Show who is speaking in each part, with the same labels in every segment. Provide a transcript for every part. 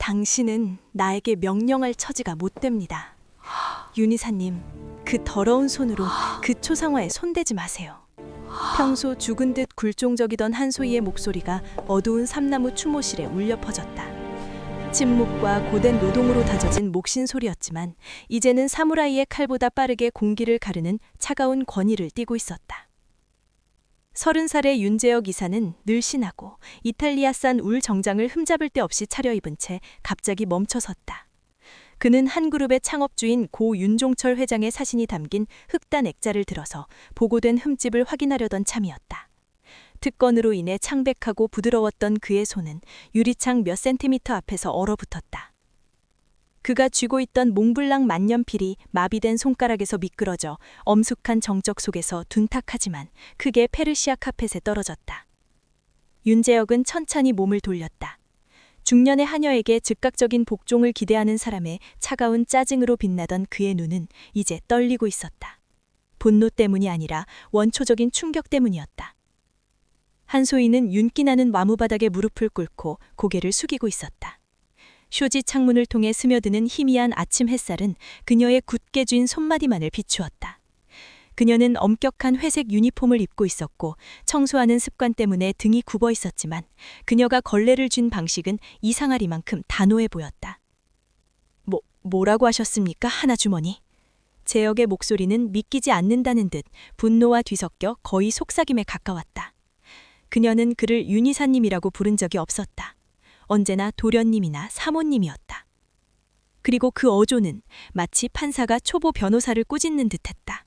Speaker 1: 당신은 나에게 명령할 처지가 못 됩니다. 윤희사님, 그 더러운 손으로 그 초상화에 손대지 마세요. 평소 죽은 듯 굴종적이던 한소희의 목소리가 어두운 삼나무 추모실에 울려 퍼졌다. 침묵과 고된 노동으로 다져진 목신 소리였지만 이제는 사무라이의 칼보다 빠르게 공기를 가르는 차가운 권위를 띠고 있었다. 30살의 윤재혁 이사는 늘씬하고 이탈리아산 울 정장을 흠잡을 데 없이 차려입은 채 갑자기 멈춰섰다. 그는 한 그룹의 창업주인 고 윤종철 회장의 사진이 담긴 흑단 액자를 들어서 보고된 흠집을 확인하려던 참이었다. 특권으로 인해 창백하고 부드러웠던 그의 손은 유리창 몇 센티미터 앞에서 얼어붙었다. 그가 쥐고 있던 몽블랑 만년필이 마비된 손가락에서 미끄러져 엄숙한 정적 속에서 둔탁하지만 크게 페르시아 카펫에 떨어졌다. 윤재혁은 천천히 몸을 돌렸다. 중년의 하녀에게 즉각적인 복종을 기대하는 사람의 차가운 짜증으로 빛나던 그의 눈은 이제 떨리고 있었다. 분노 때문이 아니라 원초적인 충격 때문이었다. 한소희는 윤기나는 나무바닥에 무릎을 꿇고 고개를 숙이고 있었다. 쇼지 창문을 통해 스며드는 희미한 아침 햇살은 그녀의 굳게 쥔 손마디만을 비추었다. 그녀는 엄격한 회색 유니폼을 입고 있었고 청소하는 습관 때문에 등이 굽어 있었지만 그녀가 걸레를 쥔 방식은 이상하리만큼 단호해 보였다. 뭐라고 하셨습니까, 하나주머니? 재혁의 목소리는 믿기지 않는다는 듯 분노와 뒤섞여 거의 속삭임에 가까웠다. 그녀는 그를 윤이사님이라고 부른 적이 없었다. 언제나 도련님이나 사모님이었다. 그리고 그 어조는 마치 판사가 초보 변호사를 꾸짖는 듯했다.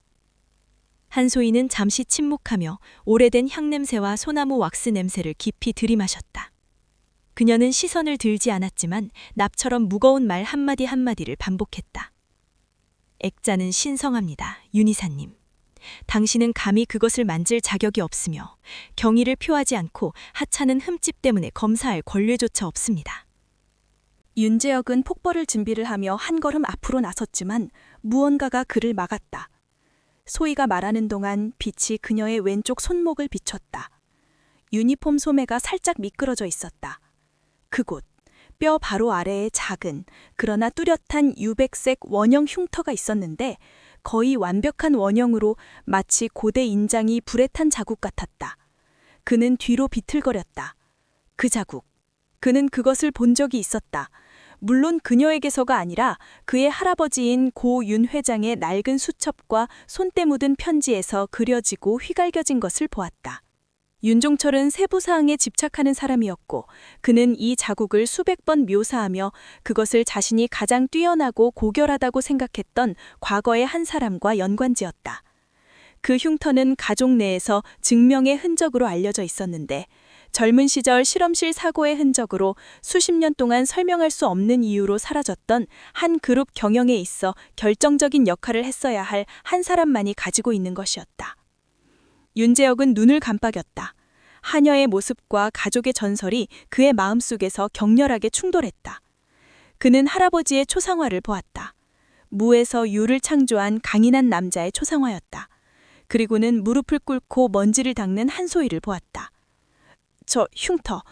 Speaker 1: 한소희는 잠시 침묵하며 오래된 향냄새와 소나무 왁스 냄새를 깊이 들이마셨다. 그녀는 시선을 들지 않았지만 납처럼 무거운 말 한마디 한마디를 반복했다. 액자는 신성합니다, 윤이사님. 당신은 감히 그것을 만질 자격이 없으며 경의를 표하지 않고 하찮은 흠집 때문에 검사할 권례조차 없습니다.
Speaker 2: 윤재혁은 폭발을 준비를 하며 한 걸음 앞으로 나섰지만 무언가가 그를 막았다. 소희가 말하는 동안 빛이 그녀의 왼쪽 손목을 비췄다. 유니폼 소매가 살짝 미끄러져 있었다. 그곳, 뼈 바로 아래에 작은 그러나 뚜렷한 유백색 원형 흉터가 있었는데 거의 완벽한 원형으로 마치 고대 인장이 불에 탄 자국 같았다. 그는 뒤로 비틀거렸다. 그 자국. 그는 그것을 본 적이 있었다. 물론 그녀에게서가 아니라 그의 할아버지인 고 윤 회장의 낡은 수첩과 손때 묻은 편지에서 그려지고 휘갈겨진 것을 보았다. 윤종철은 세부사항에 집착하는 사람이었고 그는 이 자국을 수백 번 묘사하며 그것을 자신이 가장 뛰어나고 고결하다고 생각했던 과거의 한 사람과 연관지었다. 그 흉터는 가족 내에서 증명의 흔적으로 알려져 있었는데 젊은 시절 실험실 사고의 흔적으로 수십 년 동안 설명할 수 없는 이유로 사라졌던 한 그룹 경영에 있어 결정적인 역할을 했어야 할 한 사람만이 가지고 있는 것이었다. 윤재혁은 눈을 깜빡였다. 하녀의 모습과 가족의 전설이 그의 마음속에서 격렬하게 충돌했다. 그는 할아버지의 초상화를 보았다. 무에서 유를 창조한 강인한 남자의 초상화였다. 그리고는 무릎을 꿇고 먼지를 닦는 한소희를 보았다. 저 흉터,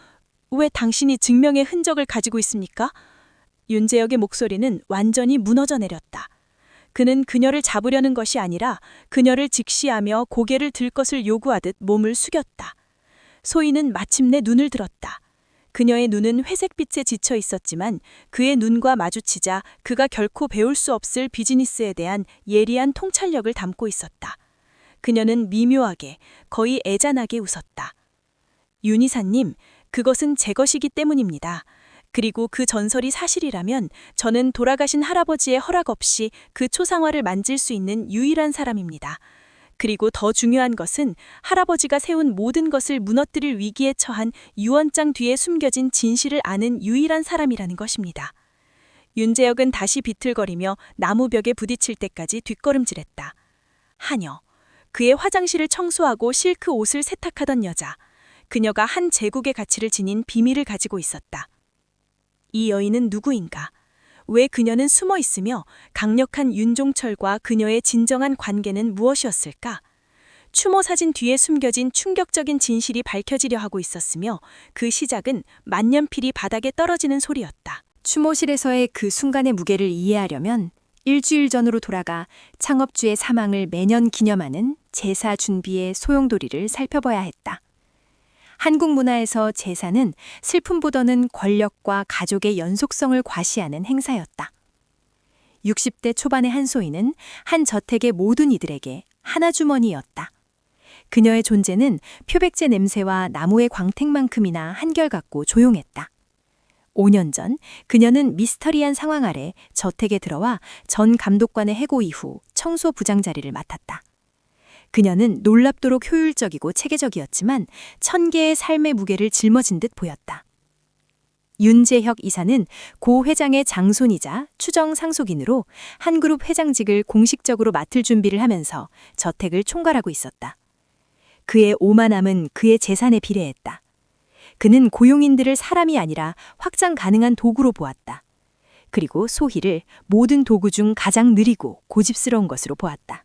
Speaker 2: 왜 당신이 증명의 흔적을 가지고 있습니까? 윤재혁의 목소리는 완전히 무너져 내렸다. 그는 그녀를 잡으려는 것이 아니라 그녀를 직시하며 고개를 들 것을 요구하듯 몸을 숙였다. 소희는 마침내 눈을 들었다. 그녀의 눈은 회색빛에 지쳐 있었지만 그의 눈과 마주치자 그가 결코 배울 수 없을 비즈니스에 대한 예리한 통찰력을 담고 있었다. 그녀는 미묘하게, 거의 애잔하게 웃었다. 윤 이사님, 그것은 제 것이기 때문입니다. 그리고 그 전설이 사실이라면 저는 돌아가신 할아버지의 허락 없이 그 초상화를 만질 수 있는 유일한 사람입니다. 그리고 더 중요한 것은 할아버지가 세운 모든 것을 무너뜨릴 위기에 처한 유언장 뒤에 숨겨진 진실을 아는 유일한 사람이라는 것입니다. 윤재혁은 다시 비틀거리며 나무벽에 부딪힐 때까지 뒷걸음질했다. 하녀, 그의 화장실을 청소하고 실크 옷을 세탁하던 여자. 그녀가 한 제국의 가치를 지닌 비밀을 가지고 있었다. 이 여인은 누구인가? 왜 그녀는 숨어 있으며 강력한 윤종철과 그녀의 진정한 관계는 무엇이었을까? 추모 사진 뒤에 숨겨진 충격적인 진실이 밝혀지려 하고 있었으며 그 시작은 만년필이 바닥에 떨어지는 소리였다.
Speaker 3: 추모실에서의 그 순간의 무게를 이해하려면 일주일 전으로 돌아가 창업주의 사망을 매년 기념하는 제사 준비의 소용돌이를 살펴봐야 했다. 한국 문화에서 제사는 슬픔보다는 권력과 가족의 연속성을 과시하는 행사였다. 60대 초반의 한소희는 한 저택의 모든 이들에게 하나주머니였다. 그녀의 존재는 표백제 냄새와 나무의 광택만큼이나 한결같고 조용했다. 5년 전 그녀는 미스터리한 상황 아래 저택에 들어와 전 감독관의 해고 이후 청소 부장 자리를 맡았다. 그녀는 놀랍도록 효율적이고 체계적이었지만 1000개의 삶의 무게를 짊어진 듯 보였다. 윤재혁 이사는 고 회장의 장손이자 추정 상속인으로 한 그룹 회장직을 공식적으로 맡을 준비를 하면서 저택을 총괄하고 있었다. 그의 오만함은 그의 재산에 비례했다. 그는 고용인들을 사람이 아니라 확장 가능한 도구로 보았다. 그리고 소희를 모든 도구 중 가장 느리고 고집스러운 것으로 보았다.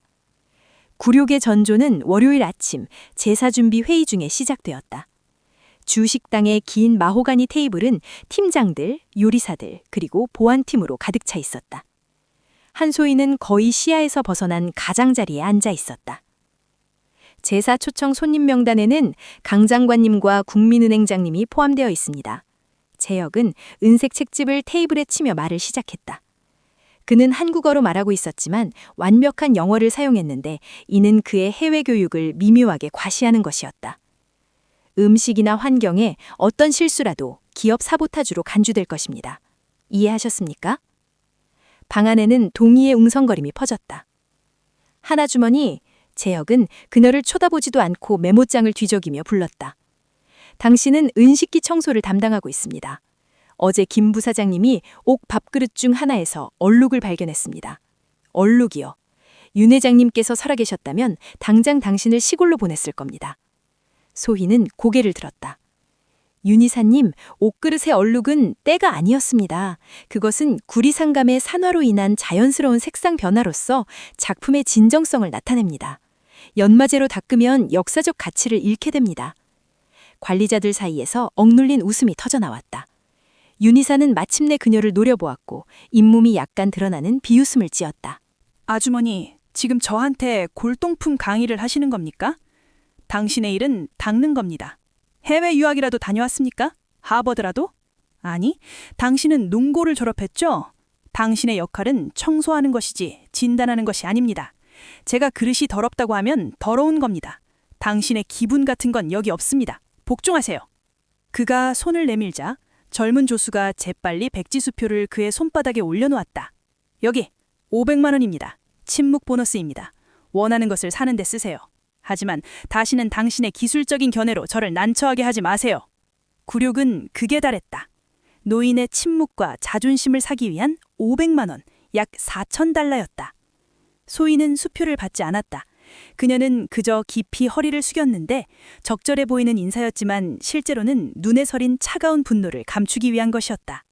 Speaker 3: 굴욕의 전조는 월요일 아침 제사 준비 회의 중에 시작되었다. 주식당의 긴 마호가니 테이블은 팀장들, 요리사들, 그리고 보안팀으로 가득 차 있었다. 한소희는 거의 시야에서 벗어난 가장자리에 앉아 있었다. 제사 초청 손님 명단에는 강 장관님과 국민은행장님이 포함되어 있습니다. 재혁은 은색 책집을 테이블에 치며 말을 시작했다. 그는 한국어로 말하고 있었지만 완벽한 영어를 사용했는데 이는 그의 해외 교육을 미묘하게 과시하는 것이었다. 음식이나 환경에 어떤 실수라도 기업 사보타주로 간주될 것입니다. 이해하셨습니까? 방 안에는 동의의 웅성거림이 퍼졌다. 하나주머니, 재혁은 그녀를 쳐다보지도 않고 메모장을 뒤적이며 불렀다. 당신은 은식기 청소를 담당하고 있습니다. 어제 김 부사장님이 옥 밥그릇 중 하나에서 얼룩을 발견했습니다. 얼룩이요. 윤 회장님께서 살아계셨다면 당장 당신을 시골로 보냈을 겁니다. 소희는 고개를 들었다. 윤 이사님, 옥그릇의 얼룩은 때가 아니었습니다. 그것은 구리상감의 산화로 인한 자연스러운 색상 변화로서 작품의 진정성을 나타냅니다. 연마제로 닦으면 역사적 가치를 잃게 됩니다. 관리자들 사이에서 억눌린 웃음이 터져나왔다. 윤 이사는 마침내 그녀를 노려보았고 잇몸이 약간 드러나는 비웃음을 지었다.
Speaker 2: 아주머니, 지금 저한테 골동품 강의를 하시는 겁니까? 당신의 일은 닦는 겁니다. 해외 유학이라도 다녀왔습니까? 하버드라도? 아니, 당신은 농고를 졸업했죠? 당신의 역할은 청소하는 것이지 진단하는 것이 아닙니다. 제가 그릇이 더럽다고 하면 더러운 겁니다. 당신의 기분 같은 건 여기 없습니다. 복종하세요. 그가 손을 내밀자 젊은 조수가 재빨리 백지수표를 그의 손바닥에 올려놓았다. 여기 500만 원입니다. 침묵 보너스입니다. 원하는 것을 사는 데 쓰세요. 하지만 다시는 당신의 기술적인 견해로 저를 난처하게 하지 마세요. 굴욕은 극에 달했다. 노인의 침묵과 자존심을 사기 위한 500만 원, 약 4,000달러였다. 소희는 수표를 받지 않았다. 그녀는 그저 깊이 허리를 숙였는데 적절해 보이는 인사였지만 실제로는 눈에 서린 차가운 분노를 감추기 위한 것이었다.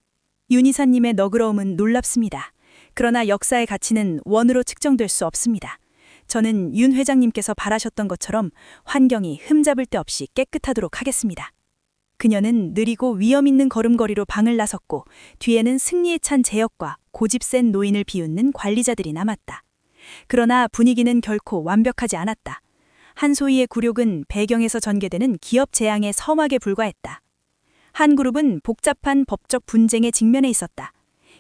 Speaker 2: 윤 이사님의 너그러움은 놀랍습니다. 그러나 역사의 가치는 원으로 측정될 수 없습니다. 저는 윤 회장님께서 바라셨던 것처럼 환경이 흠잡을 데 없이 깨끗하도록 하겠습니다. 그녀는 느리고 위험 있는 걸음걸이로 방을 나섰고 뒤에는 승리에 찬 재혁과 고집 센 노인을 비웃는 관리자들이 남았다. 그러나 분위기는 결코 완벽하지 않았다. 한소희의 굴욕은 배경에서 전개되는 기업 재앙의 서막에 불과했다. 한 그룹은 복잡한 법적 분쟁에 직면해 있었다.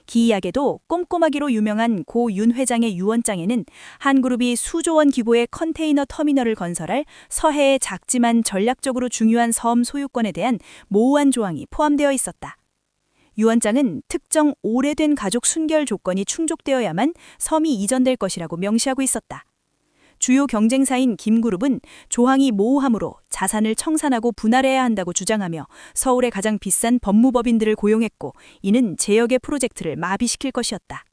Speaker 2: 기이하게도 꼼꼼하기로 유명한 고 윤 회장의 유언장에는 한 그룹이 수조 원 규모의 컨테이너 터미널을 건설할 서해의 작지만 전략적으로 중요한 섬 소유권에 대한 모호한 조항이 포함되어 있었다. 유언장은 특정 오래된 가족 순결 조건이 충족되어야만 섬이 이전될 것이라고 명시하고 있었다. 주요 경쟁사인 김그룹은 조항이 모호하므로 자산을 청산하고 분할해야 한다고 주장하며 서울의 가장 비싼 법무법인들을 고용했고 이는 재혁의 프로젝트를 마비시킬 것이었다.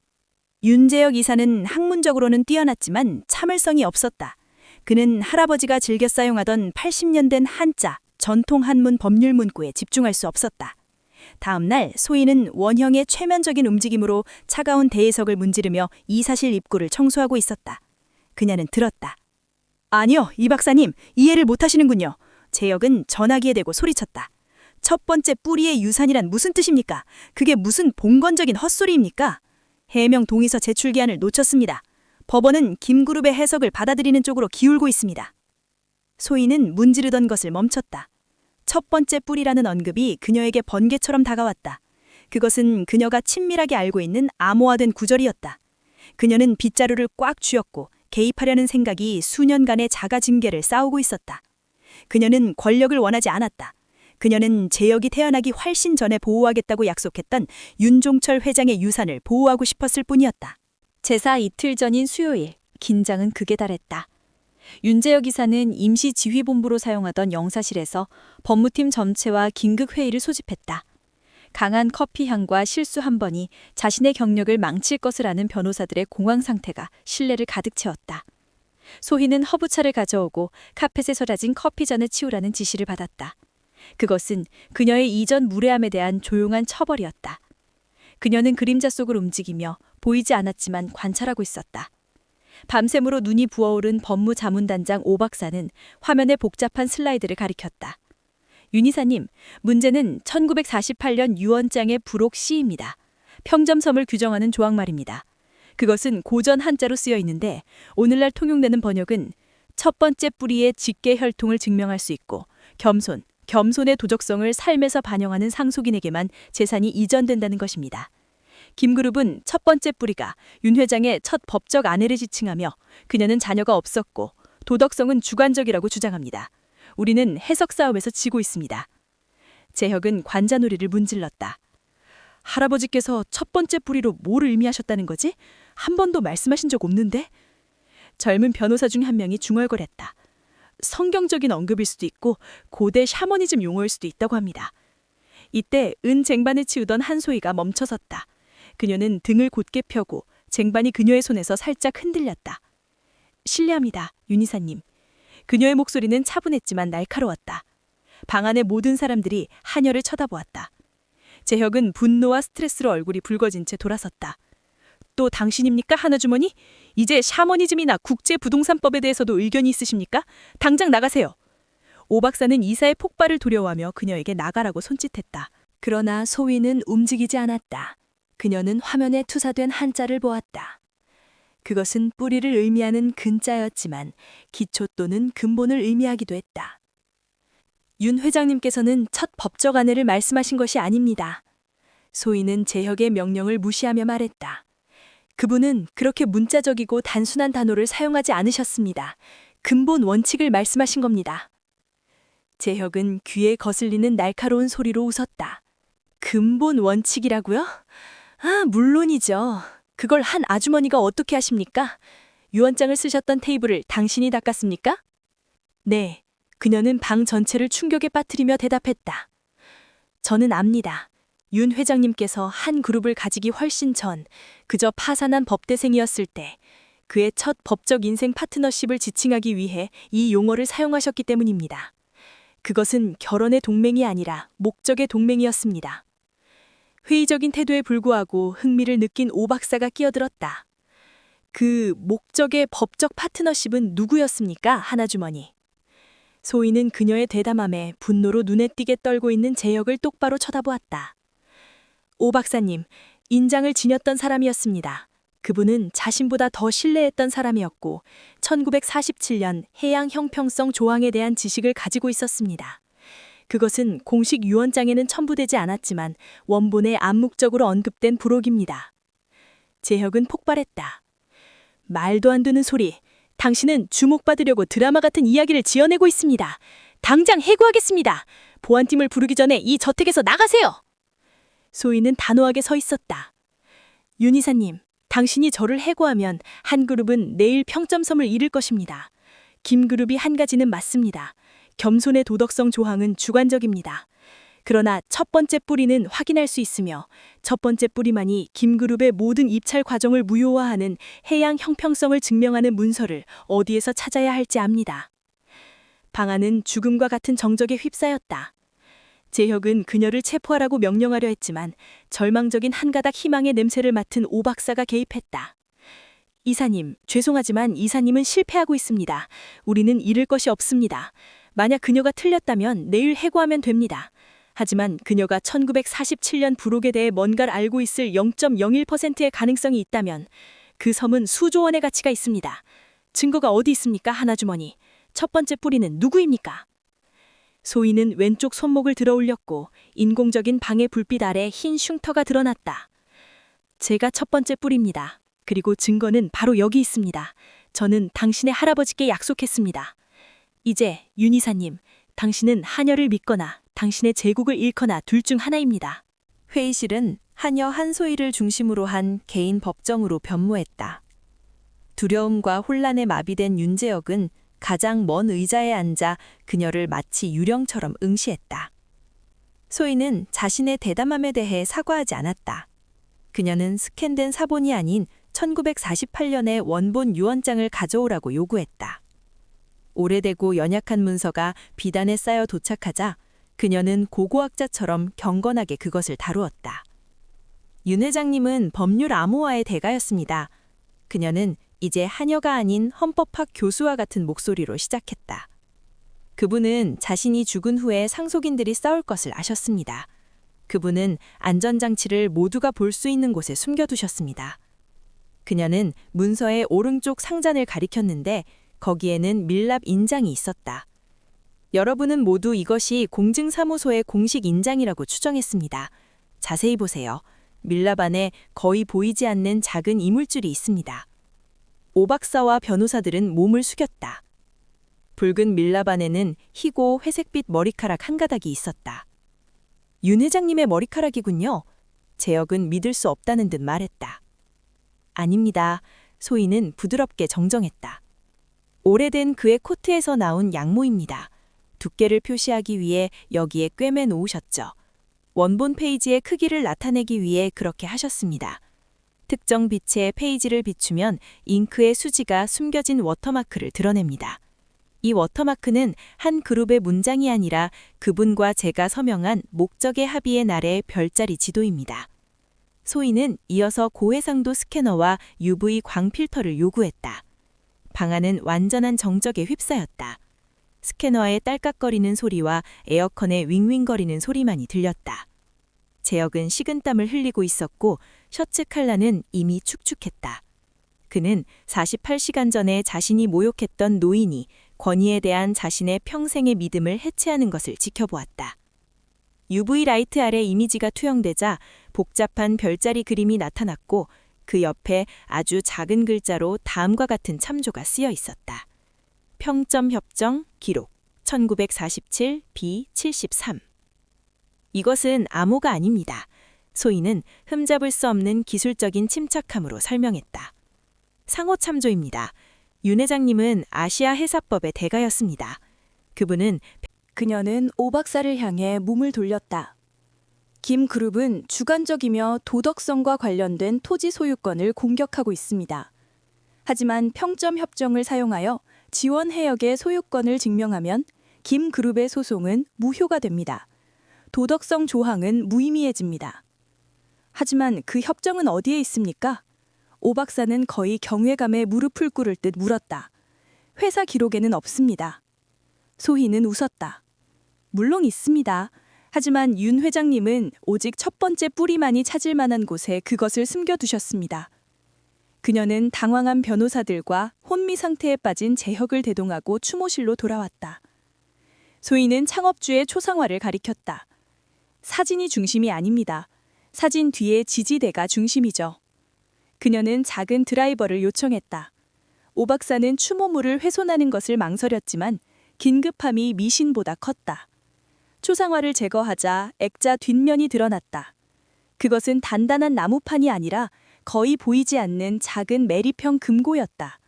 Speaker 2: 윤재혁 이사는 학문적으로는 뛰어났지만 참을성이 없었다. 그는 할아버지가 즐겨 사용하던 80년 된 한자, 전통 한문 법률 문구에 집중할 수 없었다. 다음 날 소희는 원형의 최면적인 움직임으로 차가운 대해석을 문지르며 이사실 입구를 청소하고 있었다. 그녀는 들었다. 아니요, 이 박사님, 이해를 못하시는군요. 재혁은 전화기에 대고 소리쳤다. 첫 번째 뿌리의 유산이란 무슨 뜻입니까? 그게 무슨 봉건적인 헛소리입니까? 해명 동의서 제출 기한을 놓쳤습니다. 법원은 김그룹의 해석을 받아들이는 쪽으로 기울고 있습니다. 소희는 문지르던 것을 멈췄다. 첫 번째 뿌리라는 언급이 그녀에게 번개처럼 다가왔다. 그것은 그녀가 친밀하게 알고 있는 암호화된 구절이었다. 그녀는 빗자루를 꽉 쥐었고 개입하려는 생각이 수년간의 자가 징계를 싸우고 있었다. 그녀는 권력을 원하지 않았다. 그녀는 재혁이 태어나기 훨씬 전에 보호하겠다고 약속했던 윤종철 회장의 유산을 보호하고 싶었을 뿐이었다.
Speaker 3: 제사 이틀 전인 수요일, 긴장은 극에 달했다. 윤재혁 이사는 임시지휘본부로 사용하던 영사실에서 법무팀 전체와 긴급회의를 소집했다. 강한 커피 향과 실수 한 번이 자신의 경력을 망칠 것을 아는 변호사들의 공황 상태가 실내를 가득 채웠다. 소희는 허브차를 가져오고 카펫에 쏟아진 커피잔을 치우라는 지시를 받았다. 그것은 그녀의 이전 무례함에 대한 조용한 처벌이었다. 그녀는 그림자 속을 움직이며 보이지 않았지만 관찰하고 있었다. 밤샘으로 눈이 부어오른 법무자문단장 오 박사는 화면에 복잡한 슬라이드를 가리켰다. 윤 이사님, 문제는 1948년 유언장의 부록 C입니다. 평점섬을 규정하는 조항 말입니다. 그것은 고전 한자로 쓰여 있는데 오늘날 통용되는 번역은 첫 번째 뿌리의 직계 혈통을 증명할 수 있고 겸손의 도적성을 삶에서 반영하는 상속인에게만 재산이 이전된다는 것입니다. 김그룹은 첫 번째 뿌리가 윤 회장의 첫 법적 아내를 지칭하며 그녀는 자녀가 없었고 도덕성은 주관적이라고 주장합니다. 우리는 해석 싸움에서 지고 있습니다. 재혁은 관자놀이를 문질렀다. 할아버지께서 첫 번째 뿌리로 뭘 의미하셨다는 거지? 한 번도 말씀하신 적 없는데? 젊은 변호사 중 한 명이 중얼거렸다. 성경적인 언급일 수도 있고 고대 샤머니즘 용어일 수도 있다고 합니다. 이때 은 쟁반을 치우던 한소희가 멈춰섰다. 그녀는 등을 곧게 펴고 쟁반이 그녀의 손에서 살짝 흔들렸다. 실례합니다, 윤 이사님. 그녀의 목소리는 차분했지만 날카로웠다. 방 안의 모든 사람들이 하녀를 쳐다보았다. 재혁은 분노와 스트레스로 얼굴이 붉어진 채 돌아섰다. 또 당신입니까, 하나주머니? 이제 샤머니즘이나 국제부동산법에 대해서도 의견이 있으십니까? 당장 나가세요. 오 박사는 이사의 폭발을 두려워하며 그녀에게 나가라고 손짓했다.
Speaker 1: 그러나 소희는 움직이지 않았다. 그녀는 화면에 투사된 한자를 보았다. 그것은 뿌리를 의미하는 근자였지만 기초 또는 근본을 의미하기도 했다. 윤 회장님께서는 첫 법적 아내를 말씀하신 것이 아닙니다. 소희는 재혁의 명령을 무시하며 말했다. 그분은 그렇게 문자적이고 단순한 단어를 사용하지 않으셨습니다. 근본 원칙을 말씀하신 겁니다. 재혁은 귀에 거슬리는 날카로운 소리로 웃었다. 근본 원칙이라고요? 아, 물론이죠. 그걸 한 아주머니가 어떻게 하십니까? 유언장을 쓰셨던 테이블을 당신이 닦았습니까? 네, 그녀는 방 전체를 충격에 빠뜨리며 대답했다. 저는 압니다. 윤 회장님께서 한 그룹을 가지기 훨씬 전 그저 파산한 법대생이었을 때 그의 첫 법적 인생 파트너십을 지칭하기 위해 이 용어를 사용하셨기 때문입니다. 그것은 결혼의 동맹이 아니라 목적의 동맹이었습니다. 회의적인 태도에 불구하고 흥미를 느낀 오 박사가 끼어들었다. 그 목적의 법적 파트너십은 누구였습니까, 하나주머니? 소희는 그녀의 대담함에 분노로 눈에 띄게 떨고 있는 재혁을 똑바로 쳐다보았다. 오 박사님, 인장을 지녔던 사람이었습니다. 그분은 자신보다 더 신뢰했던 사람이었고 1947년 해양 형평성 조항에 대한 지식을 가지고 있었습니다. 그것은 공식 유언장에는 첨부되지 않았지만 원본에 암묵적으로 언급된 부록입니다. 재혁은 폭발했다. 말도 안 되는 소리. 당신은 주목받으려고 드라마 같은 이야기를 지어내고 있습니다. 당장 해고하겠습니다. 보안팀을 부르기 전에 이 저택에서 나가세요. 소희는 단호하게 서 있었다. 윤 이사님, 당신이 저를 해고하면 한 그룹은 내일 평점섬을 잃을 것입니다. 김 그룹이 한 가지는 맞습니다. 겸손의 도덕성 조항은 주관적입니다. 그러나 첫 번째 뿌리는 확인할 수 있으며 첫 번째 뿌리만이 김 그룹의 모든 입찰 과정을 무효화하는 해양 형평성을 증명하는 문서를 어디에서 찾아야 할지 압니다. 방 안은 죽음과 같은 정적에 휩싸였다. 재혁은 그녀를 체포하라고 명령하려 했지만 절망적인 한 가닥 희망의 냄새를 맡은 오 박사가 개입했다. 이사님, 죄송하지만 이사님은 실패하고 있습니다. 우리는 잃을 것이 없습니다. 만약 그녀가 틀렸다면 내일 해고하면 됩니다. 하지만 그녀가 1947년 부록에 대해 뭔가를 알고 있을 0.01%의 가능성이 있다면 그 섬은 수조 원의 가치가 있습니다. 증거가 어디 있습니까, 하나주머니? 첫 번째 뿌리는 누구입니까? 소희는 왼쪽 손목을 들어 올렸고 인공적인 방해 불빛 아래 흰 흉터가 드러났다. 제가 첫 번째 뿌리입니다. 그리고 증거는 바로 여기 있습니다. 저는 당신의 할아버지께 약속했습니다. 이제 윤 이사님, 당신은 하녀를 믿거나 당신의 제국을 잃거나 둘 중 하나입니다. 회의실은 하녀 한소희를 중심으로 한 개인 법정으로 변모했다. 두려움과 혼란에 마비된 윤재혁은 가장 먼 의자에 앉아 그녀를 마치 유령처럼 응시했다. 소희는 자신의 대담함에 대해 사과하지 않았다. 그녀는 스캔된 사본이 아닌 1948년의 원본 유언장을 가져오라고 요구했다. 오래되고 연약한 문서가 비단에 쌓여 도착하자 그녀는 고고학자처럼 경건하게 그것을 다루었다. 윤 회장님은 법률 암호화의 대가였습니다. 그녀는 이제 하녀가 아닌 헌법학 교수와 같은 목소리로 시작했다. 그분은 자신이 죽은 후에 상속인들이 싸울 것을 아셨습니다. 그분은 안전장치를 모두가 볼 수 있는 곳에 숨겨두셨습니다. 그녀는 문서의 오른쪽 상단을 가리켰는데 거기에는 밀랍 인장이 있었다. 여러분은 모두 이것이 공증사무소의 공식 인장이라고 추정했습니다. 자세히 보세요. 밀랍 안에 거의 보이지 않는 작은 이물질이 있습니다. 오 박사와 변호사들은 몸을 숙였다. 붉은 밀랍 안에는 희고 회색빛 머리카락 한 가닥이 있었다. 윤 회장님의 머리카락이군요. 재혁은 믿을 수 없다는 듯 말했다. 아닙니다. 소희는 부드럽게 정정했다. 오래된 그의 코트에서 나온 양모입니다. 두께를 표시하기 위해 여기에 꿰매 놓으셨죠. 원본 페이지의 크기를 나타내기 위해 그렇게 하셨습니다. 특정 빛의 페이지를 비추면 잉크의 수지가 숨겨진 워터마크를 드러냅니다. 이 워터마크는 한 그룹의 문장이 아니라 그분과 제가 서명한 목적의 합의의 날의 별자리 지도입니다. 소희는 이어서 고해상도 스캐너와 UV 광 필터를 요구했다. 방안은 완전한 정적에 휩싸였다. 스캐너의 딸깍거리는 소리와 에어컨의 윙윙거리는 소리만이 들렸다. 재혁은 식은땀을 흘리고 있었고 셔츠 칼라는 이미 축축했다. 그는 48시간 전에 자신이 모욕했던 노인이 권위에 대한 자신의 평생의 믿음을 해체하는 것을 지켜보았다. UV 라이트 아래 이미지가 투영되자 복잡한 별자리 그림이 나타났고 그 옆에 아주 작은 글자로 다음과 같은 참조가 쓰여 있었다. 평점 협정 기록 1947 B73. 이것은 암호가 아닙니다. 소희는 흠잡을 수 없는 기술적인 침착함으로 설명했다. 상호 참조입니다. 윤 회장님은 아시아 해사법의 대가였습니다.
Speaker 2: 그녀는 오 박사를 향해 몸을 돌렸다. 김 그룹은 주관적이며 도덕성과 관련된 토지 소유권을 공격하고 있습니다. 하지만 평점 협정을 사용하여 지원 해역의 소유권을 증명하면 김 그룹의 소송은 무효가 됩니다. 도덕성 조항은 무의미해집니다. 하지만 그 협정은 어디에 있습니까? 오 박사는 거의 경외감에 무릎을 꿇을 듯 물었다. 회사 기록에는 없습니다. 소희는 웃었다. 물론 있습니다. 하지만 윤 회장님은 오직 첫 번째 뿌리만이 찾을 만한 곳에 그것을 숨겨두셨습니다. 그녀는 당황한 변호사들과 혼미 상태에 빠진 재혁을 대동하고 추모실로 돌아왔다. 소희는 창업주의 초상화를 가리켰다. 사진이 중심이 아닙니다. 사진 뒤에 지지대가 중심이죠. 그녀는 작은 드라이버를 요청했다. 오 박사는 추모물을 훼손하는 것을 망설였지만 긴급함이 미신보다 컸다. 초상화를 제거하자 액자 뒷면이 드러났다. 그것은 단단한 나무판이 아니라 거의 보이지 않는 작은 매립형 금고였다.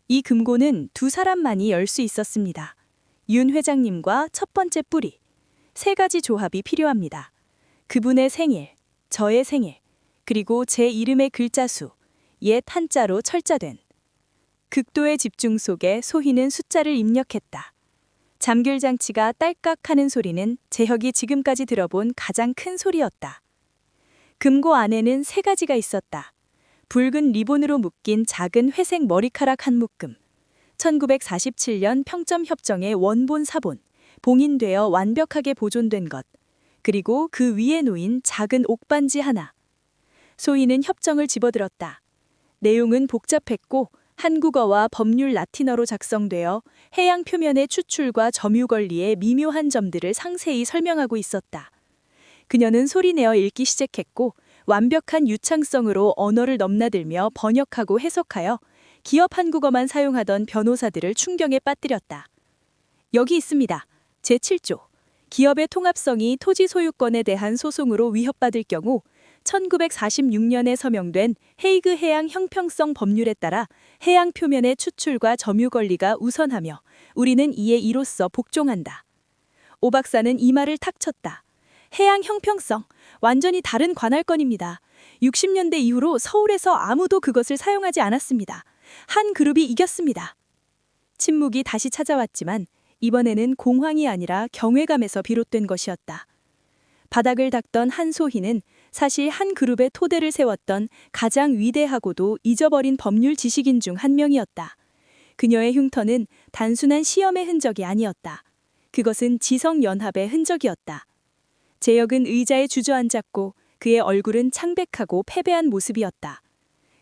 Speaker 2: 이 금고는 두 사람만이 열 수 있었습니다. 윤 회장님과 첫 번째 뿌리. 세 가지 조합이 필요합니다. 그분의 생일, 저의 생일, 그리고 제 이름의 글자 수, 옛 한자로 철자된. 극도의 집중 속에 소희는 숫자를 입력했다. 잠글 장치가 딸깍하는 소리는 재혁이 지금까지 들어본 가장 큰 소리였다. 금고 안에는 세 가지가 있었다. 붉은 리본으로 묶인 작은 회색 머리카락 한 묶음, 1947년 평점 협정의 원본 사본, 봉인되어 완벽하게 보존된 것,
Speaker 1: 그리고 그 위에 놓인 작은 옥반지 하나. 소희는 협정을 집어들었다. 내용은 복잡했고 한국어와 법률 라틴어로 작성되어 해양 표면의 추출과 점유 권리의 미묘한 점들을 상세히 설명하고 있었다. 그녀는 소리내어 읽기 시작했고 완벽한 유창성으로 언어를 넘나들며 번역하고 해석하여 기업 한국어만 사용하던 변호사들을 충격에 빠뜨렸다. 여기 있습니다. 제7조. 기업의 통합성이 토지 소유권에 대한 소송으로 위협받을 경우 1946년에 서명된 헤이그 해양 형평성 법률에 따라 해양 표면의 추출과 점유 권리가 우선하며 우리는 이에 이로써 복종한다. 오 박사는 이 말을 탁 쳤다. 해양 형평성, 완전히 다른 관할권입니다. 60년대 이후로 서울에서 아무도 그것을 사용하지 않았습니다. 한 그룹이 이겼습니다. 침묵이 다시 찾아왔지만 이번에는 공황이 아니라 경외감에서 비롯된 것이었다. 바닥을 닦던 한소희는 사실 한 그룹의 토대를 세웠던 가장 위대하고도 잊어버린 법률 지식인 중 한 명이었다. 그녀의 흉터는 단순한 시험의 흔적이 아니었다. 그것은 지성연합의 흔적이었다. 재혁은 의자에 주저앉았고 그의 얼굴은 창백하고 패배한 모습이었다.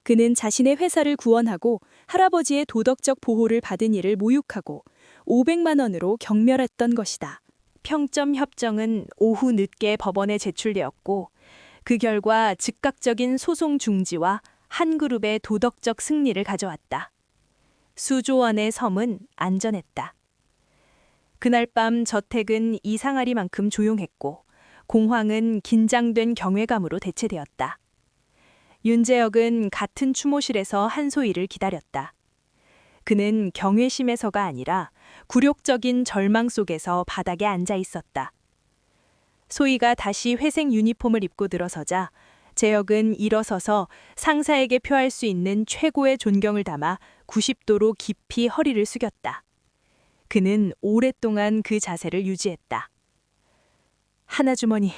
Speaker 1: 그는 자신의 회사를 구원하고 할아버지의 도덕적 보호를 받은 이를 모욕하고 500만 원으로 경멸했던 것이다. 평점 협정은 오후 늦게 법원에 제출되었고 그 결과 즉각적인 소송 중지와 한 그룹의 도덕적 승리를 가져왔다. 수조원의 섬은 안전했다. 그날 밤 저택은 이상하리만큼 조용했고 공황은 긴장된 경외감으로 대체되었다. 윤재혁은 같은 추모실에서 한소희를 기다렸다. 그는 경외심에서가 아니라 굴욕적인 절망 속에서 바닥에 앉아 있었다. 소희가 다시 회색 유니폼을 입고 들어서자 재혁은 일어서서 상사에게 표할 수 있는 최고의 존경을 담아 90도로 깊이 허리를 숙였다. 그는 오랫동안 그 자세를 유지했다. 하나주머니,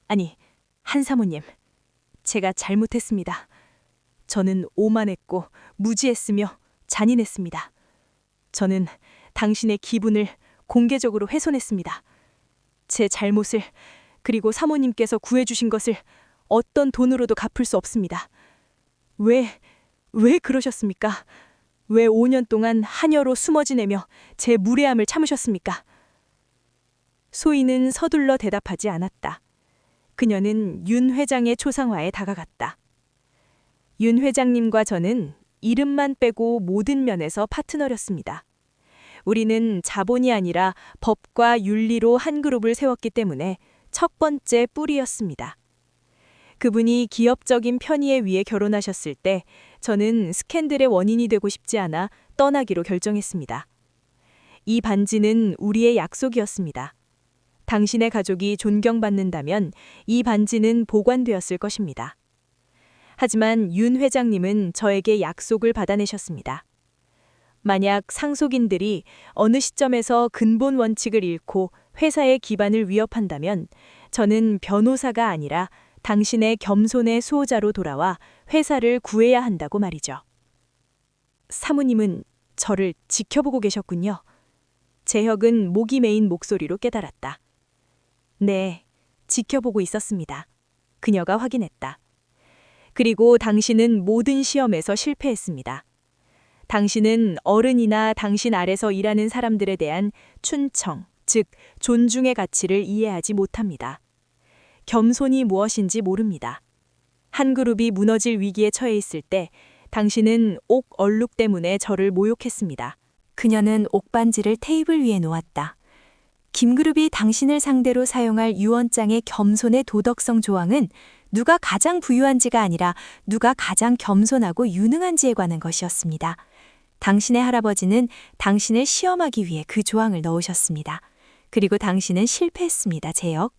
Speaker 1: 아니, 한사모님, 제가 잘못했습니다. 저는 오만했고 무지했으며 잔인했습니다. 저는 당신의 기분을 공개적으로 훼손했습니다. 제 잘못을 그리고 사모님께서 구해주신 것을 어떤 돈으로도 갚을 수 없습니다. 왜 그러셨습니까? 왜 5년 동안 하녀로 숨어 지내며 제 무례함을 참으셨습니까? 소희는 서둘러 대답하지 않았다. 그녀는 윤 회장의 초상화에 다가갔다. 윤 회장님과 저는 이름만 빼고 모든 면에서 파트너였습니다. 우리는 자본이 아니라 법과 윤리로 한 그룹을 세웠기 때문에 첫 번째 뿌리였습니다. 그분이 기업적인 편의에 위해 결혼하셨을 때 저는 스캔들의 원인이 되고 싶지 않아 떠나기로 결정했습니다. 이 반지는 우리의 약속이었습니다. 당신의 가족이 존경받는다면 이 반지는 보관되었을 것입니다. 하지만 윤 회장님은 저에게 약속을 받아내셨습니다. 만약 상속인들이 어느 시점에서 근본 원칙을 잃고 회사의 기반을 위협한다면 저는 변호사가 아니라 당신의 겸손의 수호자로 돌아와 회사를 구해야 한다고 말이죠. 사모님은 저를 지켜보고 계셨군요. 재혁은 목이 메인 목소리로 깨달았다. 네, 지켜보고 있었습니다. 그녀가 확인했다. 그리고 당신은 모든 시험에서 실패했습니다. 당신은 어른이나 당신 아래서 일하는 사람들에 대한 춘청, 즉 존중의 가치를 이해하지 못합니다. 겸손이 무엇인지 모릅니다. 한 그룹이 무너질 위기에 처해 있을 때 당신은 옥 얼룩 때문에 저를 모욕했습니다.
Speaker 3: 그녀는 옥반지를 테이블 위에 놓았다. 김그룹이 당신을 상대로 사용할 유언장의 겸손의 도덕성 조항은 누가 가장 부유한지가 아니라 누가 가장 겸손하고 유능한지에 관한 것이었습니다. 당신의 할아버지는 당신을 시험하기 위해 그 조항을 넣으셨습니다. 그리고 당신은 실패했습니다, 재혁.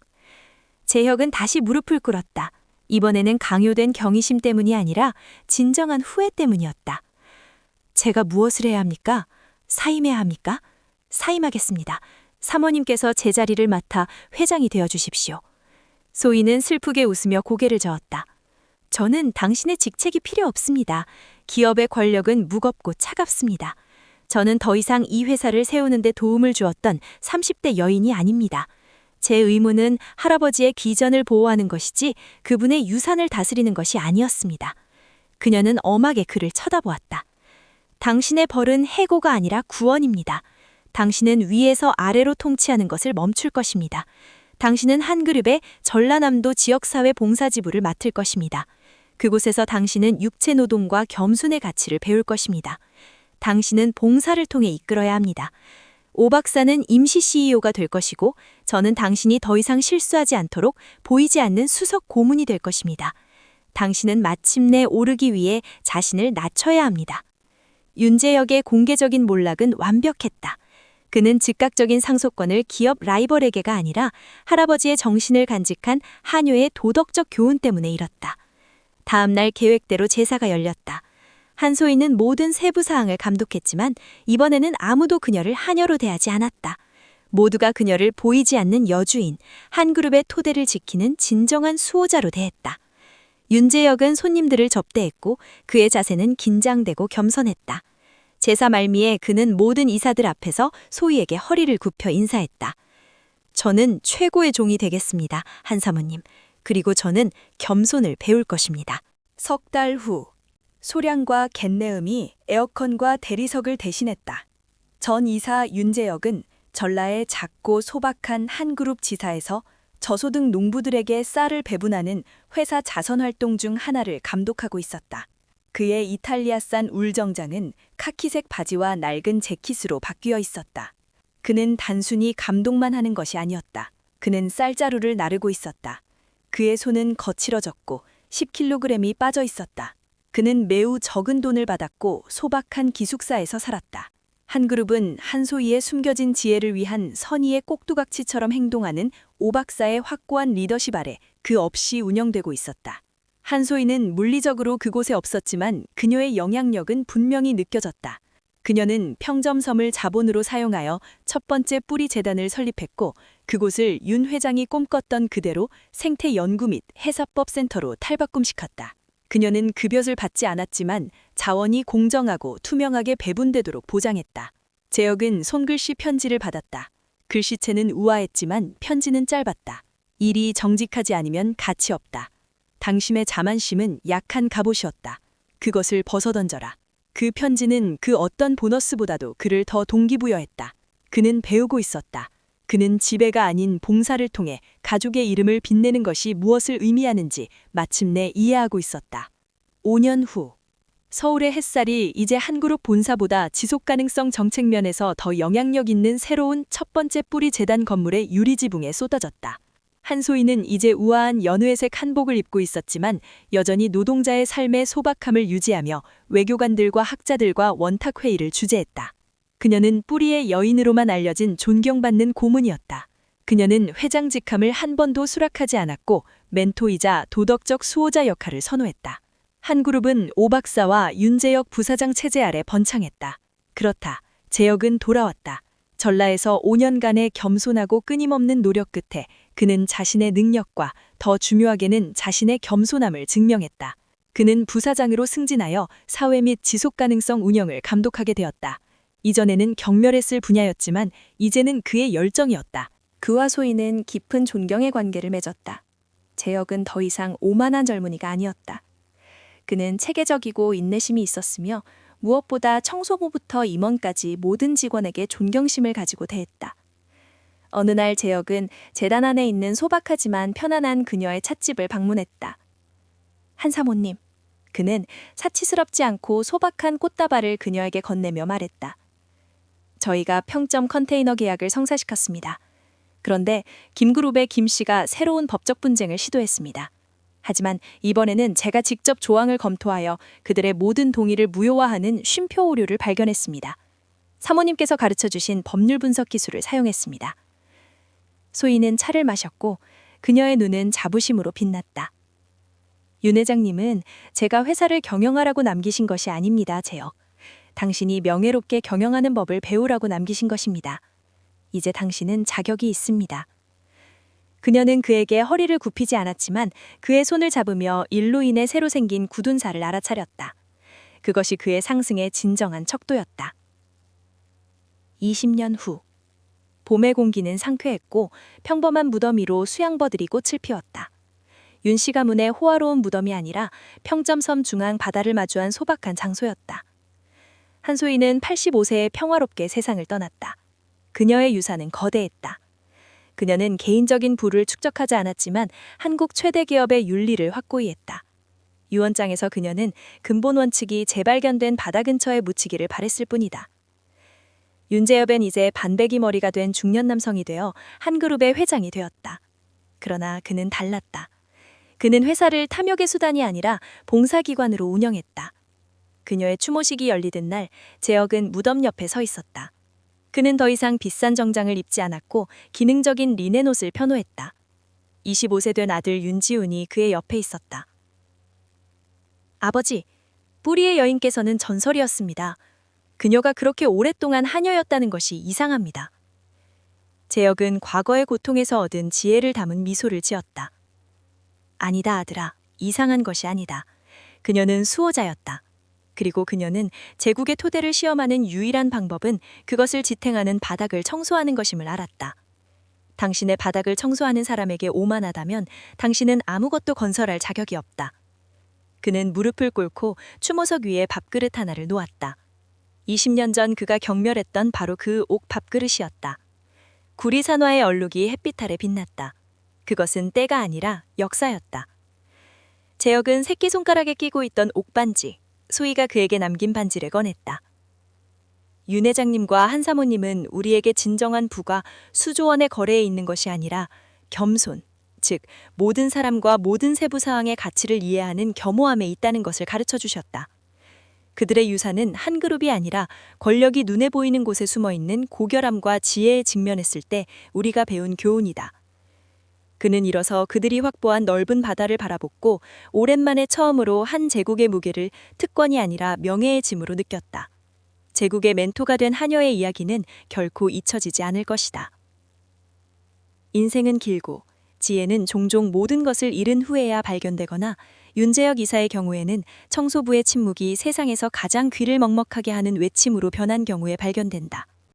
Speaker 3: 재혁은 다시 무릎을 꿇었다. 이번에는 강요된 경이심 때문이 아니라 진정한 후회 때문이었다. 제가 무엇을 해야 합니까? 사임해야 합니까? 사임하겠습니다. 사모님께서 제 자리를 맡아 회장이 되어 주십시오. 소희는 슬프게 웃으며 고개를 저었다. 저는 당신의 직책이 필요 없습니다. 기업의 권력은 무겁고 차갑습니다. 저는 더 이상 이 회사를 세우는 데 도움을 주었던 30대 여인이 아닙니다.
Speaker 2: 제 의무는 할아버지의 기전을 보호하는 것이지 그분의 유산을 다스리는 것이 아니었습니다. 그녀는 엄하게 그를 쳐다보았다. 당신의 벌은 해고가 아니라 구원입니다. 당신은 위에서 아래로 통치하는 것을 멈출 것입니다. 당신은 한 그룹의 전라남도 지역사회 봉사지부를 맡을 것입니다. 그곳에서 당신은 육체 노동과 겸손의 가치를 배울 것입니다. 당신은 봉사를 통해 이끌어야 합니다. 오 박사는 임시 CEO가 될 것이고 저는 당신이 더 이상 실수하지 않도록 보이지 않는 수석 고문이 될 것입니다. 당신은 마침내 오르기 위해 자신을 낮춰야 합니다. 윤재혁의 공개적인 몰락은 완벽했다. 그는 즉각적인 상속권을 기업 라이벌에게가 아니라 할아버지의 정신을 간직한 한효의 도덕적 교훈 때문에 잃었다. 다음 날 계획대로 제사가 열렸다. 한소희는 모든 세부 사항을 감독했지만 이번에는 아무도 그녀를 하녀로 대하지 않았다. 모두가 그녀를 보이지 않는 여주인, 한 그룹의 토대를 지키는 진정한 수호자로 대했다. 윤재혁은 손님들을 접대했고 그의 자세는 긴장되고 겸손했다. 제사 말미에 그는 모든 이사들 앞에서 소희에게 허리를 굽혀 인사했다. 저는 최고의 종이 되겠습니다, 한 사모님. 그리고 저는 겸손을 배울 것입니다. 석 달 후, 소량과 갯내음이 에어컨과 대리석을 대신했다. 전 이사 윤재혁은 전라의 작고 소박한 한 그룹 지사에서 저소득 농부들에게 쌀을 배분하는 회사 자선활동 중 하나를 감독하고 있었다. 그의 이탈리아산 울정장은 카키색 바지와 낡은 재킷으로 바뀌어 있었다. 그는 단순히 감독만 하는 것이 아니었다. 그는 쌀자루를 나르고 있었다. 그의 손은 거칠어졌고 10kg이 빠져 있었다. 그는 매우 적은 돈을 받았고 소박한 기숙사에서 살았다. 한 그룹은 한소희의 숨겨진 지혜를 위한 선의의 꼭두각시처럼 행동하는 오 박사의 확고한 리더십 아래 그 없이 운영되고 있었다. 한소희는 물리적으로 그곳에 없었지만 그녀의 영향력은 분명히 느껴졌다. 그녀는 평점섬을 자본으로 사용하여 첫 번째 뿌리 재단을 설립했고 그곳을 윤 회장이 꿈꿨던 그대로 생태 연구 및 해사법 센터로 탈바꿈시켰다. 그녀는 급여를 받지 않았지만 자원이 공정하고 투명하게 배분되도록 보장했다. 재혁은 손글씨 편지를 받았다. 글씨체는 우아했지만 편지는 짧았다. 일이 정직하지 않으면 가치 없다. 당신의 자만심은 약한 갑옷이었다. 그것을 벗어던져라. 그 편지는 그 어떤 보너스보다도 그를 더 동기부여했다. 그는 배우고 있었다. 그는 지배가 아닌 봉사를 통해 가족의 이름을 빛내는 것이 무엇을 의미하는지 마침내 이해하고 있었다. 5년 후, 서울의 햇살이 이제 한 그룹 본사보다 지속가능성 정책 면에서 더 영향력 있는 새로운 첫 번째 뿌리 재단 건물의 유리지붕에 쏟아졌다. 한소희는 이제 우아한 연회색 한복을 입고 있었지만 여전히 노동자의 삶의 소박함을 유지하며 외교관들과 학자들과 원탁회의를 주재했다. 그녀는 뿌리의 여인으로만 알려진 존경받는 고문이었다. 그녀는 회장 직함을 한 번도 수락하지 않았고 멘토이자 도덕적 수호자 역할을 선호했다. 한 그룹은 오 박사와 윤재혁 부사장 체제 아래 번창했다. 그렇다. 재혁은 돌아왔다. 전라에서 5년간의 겸손하고 끊임없는 노력 끝에 그는 자신의 능력과 더 중요하게는 자신의 겸손함을 증명했다. 그는 부사장으로 승진하여 사회 및 지속가능성 운영을 감독하게 되었다. 이전에는 경멸했을 분야였지만 이제는 그의 열정이었다. 그와 소희는 깊은 존경의 관계를 맺었다. 재혁은 더 이상 오만한 젊은이가 아니었다. 그는 체계적이고 인내심이 있었으며 무엇보다 청소부부터 임원까지 모든 직원에게 존경심을 가지고 대했다. 어느 날 재혁은 재단 안에 있는 소박하지만 편안한 그녀의 찻집을 방문했다. 한 사모님, 그는 사치스럽지 않고 소박한 꽃다발을 그녀에게 건네며 말했다. 저희가 평점 컨테이너 계약을 성사시켰습니다. 그런데 김그룹의 김 씨가 새로운 법적 분쟁을 시도했습니다. 하지만 이번에는 제가 직접 조항을 검토하여 그들의 모든 동의를 무효화하는 쉼표 오류를 발견했습니다. 사모님께서 가르쳐주신 법률 분석 기술을 사용했습니다. 소희는 차를 마셨고 그녀의 눈은 자부심으로 빛났다. 윤 회장님은 제가 회사를 경영하라고 남기신 것이 아닙니다, 재혁. 당신이 명예롭게 경영하는 법을 배우라고 남기신 것입니다. 이제 당신은 자격이 있습니다. 그녀는 그에게 허리를 굽히지 않았지만 그의 손을 잡으며 일로 인해 새로 생긴 굳은 살을 알아차렸다. 그것이 그의 상승의 진정한 척도였다. 20년 후, 봄의 공기는 상쾌했고 평범한 무더미로 수양버들이 꽃을 피웠다. 윤씨 가문의 호화로운 무덤이 아니라 평점섬 중앙 바다를 마주한 소박한 장소였다. 한소희는 85세에 평화롭게 세상을 떠났다. 그녀의 유산은 거대했다. 그녀는 개인적인 부를 축적하지 않았지만 한국 최대 기업의 윤리를 확고히 했다. 유언장에서 그녀는 근본 원칙이 재발견된 바다 근처에 묻히기를 바랬을 뿐이다. 윤재엽은 이제 반배기 머리가 된 중년 남성이 되어 한 그룹의 회장이 되었다. 그러나 그는 달랐다. 그는 회사를 탐욕의 수단이 아니라 봉사기관으로 운영했다. 그녀의 추모식이 열리던 날 재혁은 무덤 옆에 서 있었다. 그는 더 이상 비싼 정장을 입지 않았고 기능적인 리넨 옷을 편호했다. 25세 된 아들 윤지훈이 그의 옆에 있었다. 아버지, 뿌리의 여인께서는 전설이었습니다. 그녀가 그렇게 오랫동안 하녀였다는 것이 이상합니다. 재혁은 과거의 고통에서 얻은 지혜를 담은 미소를 지었다. 아니다, 아들아. 이상한 것이 아니다. 그녀는 수호자였다. 그리고 그녀는 제국의 토대를 시험하는 유일한 방법은 그것을 지탱하는 바닥을 청소하는 것임을 알았다. 당신의 바닥을 청소하는 사람에게 오만하다면 당신은 아무것도 건설할 자격이 없다. 그는 무릎을 꿇고 추모석 위에 밥그릇 하나를 놓았다. 20년 전 그가 경멸했던 바로 그 옥 밥그릇이었다. 구리산화의 얼룩이 햇빛 아래 빛났다. 그것은 때가 아니라 역사였다. 재혁은 새끼손가락에 끼고 있던 옥반지, 소희가 그에게 남긴 반지를 꺼냈다. 윤 회장님과 한 사모님은 우리에게 진정한 부가 수조원의 거래에 있는 것이 아니라 겸손, 즉 모든 사람과 모든 세부 사항의 가치를 이해하는 겸허함에 있다는 것을 가르쳐 주셨다. 그들의 유산은 한 그룹이 아니라 권력이 눈에 보이는 곳에 숨어있는 고결함과 지혜에 직면했을 때 우리가 배운 교훈이다. 그는 일어서 그들이 확보한 넓은 바다를 바라봤고 오랜만에 처음으로 한 제국의 무게를 특권이 아니라 명예의 짐으로 느꼈다. 제국의 멘토가 된 하녀의 이야기는 결코 잊혀지지 않을 것이다. 인생은 길고 지혜는 종종 모든 것을 잃은 후에야 발견되거나 윤재혁 이사의 경우에는 청소부의 침묵이 세상에서 가장 귀를 먹먹하게 하는 외침으로 변한 경우에 발견된다.